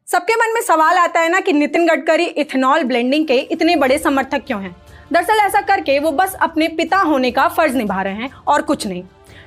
सबके मन में सवाल आता है ना कि नितिन गडकरी इथेनॉल ब्लेंडिंग के इतने बड़े समर्थक क्यों हैं। दरअसल ऐसा करके वो बस अपने पिता होने का फर्ज निभा रहे हैं और कुछ नहीं।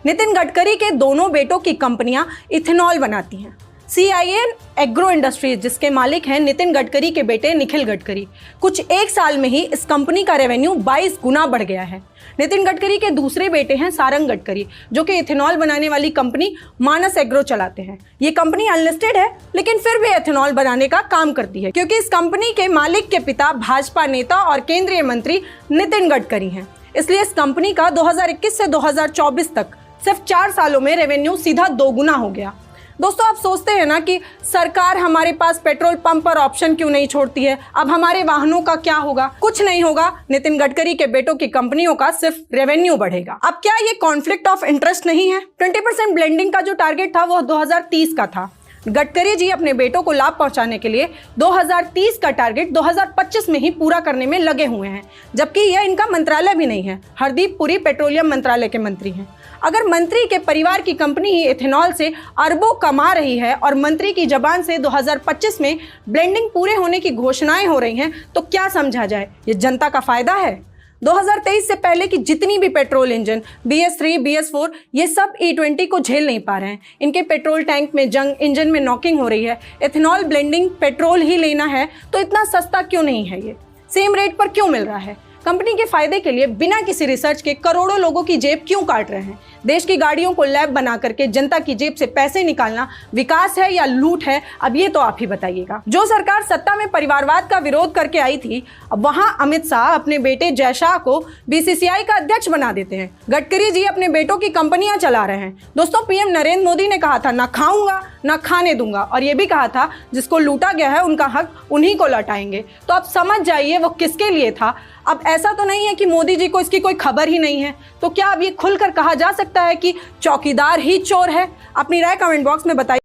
नितिन गडकरी के दोनों बेटों की कंपनियां इथेनॉल बनाती हैं। CIN एग्रो इंडस्ट्रीज, जिसके मालिक हैं नितिन गडकरी के बेटे निखिल गडकरी, कुछ एक साल में ही इस कंपनी का रेवेन्यू 22 गुना बढ़ गया है। नितिन गडकरी के दूसरे बेटे हैं सारंग गडकरी, जो कि इथेनॉल बनाने वाली कंपनी मानस एग्रो चलाते हैं। ये कंपनी अनलिस्टेड है, लेकिन फिर भी इथेनॉल बनाने का काम करती है, क्योंकि इस कंपनी के मालिक के पिता भाजपा नेता और केंद्रीय मंत्री नितिन गडकरी हैं। इसलिए इस कंपनी का 2021 से 2024 तक सिर्फ 4 सालों में रेवेन्यू सीधा 2 गुना हो गया। दोस्तों, आप सोचते हैं ना कि सरकार हमारे पास पेट्रोल पंप पर ऑप्शन क्यों नहीं छोड़ती है, अब हमारे वाहनों का क्या होगा? कुछ नहीं होगा, नितिन गडकरी के बेटों की कंपनियों का सिर्फ रेवेन्यू बढ़ेगा। अब क्या ये कॉन्फ्लिक्ट ऑफ इंटरेस्ट नहीं है? 20% ब्लेंडिंग का जो टारगेट था वो 2030 का था। गडकरी जी अपने बेटों को लाभ पहुंचाने के लिए 2030 का टारगेट 2025 में ही पूरा करने में लगे हुए हैं, जबकि यह इनका मंत्रालय भी नहीं है। हरदीप पुरी पेट्रोलियम मंत्रालय के मंत्री हैं। अगर मंत्री के परिवार की कंपनी ही इथेनॉल से अरबों कमा रही है और मंत्री की जबान से 2025 में ब्लेंडिंग पूरे होने की घोषणाएं हो रही हैं, तो क्या समझा जाए? ये जनता का फायदा है? 2023 से पहले की जितनी भी पेट्रोल इंजन BS3, BS4 ये सब E20 को झेल नहीं पा रहे हैं। इनके पेट्रोल टैंक में जंग, इंजन में नॉकिंग हो रही है। इथेनॉल ब्लेंडिंग पेट्रोल ही लेना है तो इतना सस्ता क्यों नहीं है? ये सेम रेट पर क्यों मिल रहा है? कंपनी के फायदे के लिए बिना किसी रिसर्च के करोड़ों लोगों की जेब क्यों काट रहे हैं? देश की गाड़ियों को लैब बना करके जनता की जेब से पैसे निकालना विकास है या लूट है? अब ये तो आप ही बताइएगा। जो सरकार सत्ता में परिवारवाद का विरोध करके आई थी, अब वहां अमित शाह अपने बेटे जय शाह को BCCI का अध्यक्ष बना देते हैं। गडकरी जी अपने बेटों की कंपनियां चला रहे हैं। दोस्तों, PM नरेंद्र मोदी ने कहा था, ना खाऊंगा ना खाने दूंगा, और ये भी कहा था जिसको लूटा गया है उनका हक उन्हीं को लौटाएंगे। तो आप समझ जाइए वो किसके लिए था। अब ऐसा तो नहीं है कि मोदी जी को इसकी कोई खबर ही नहीं है। तो क्या अब ये खुलकर कहा जा सकता है कि चौकीदार ही चोर है? अपनी राय कमेंट बॉक्स में बताइए।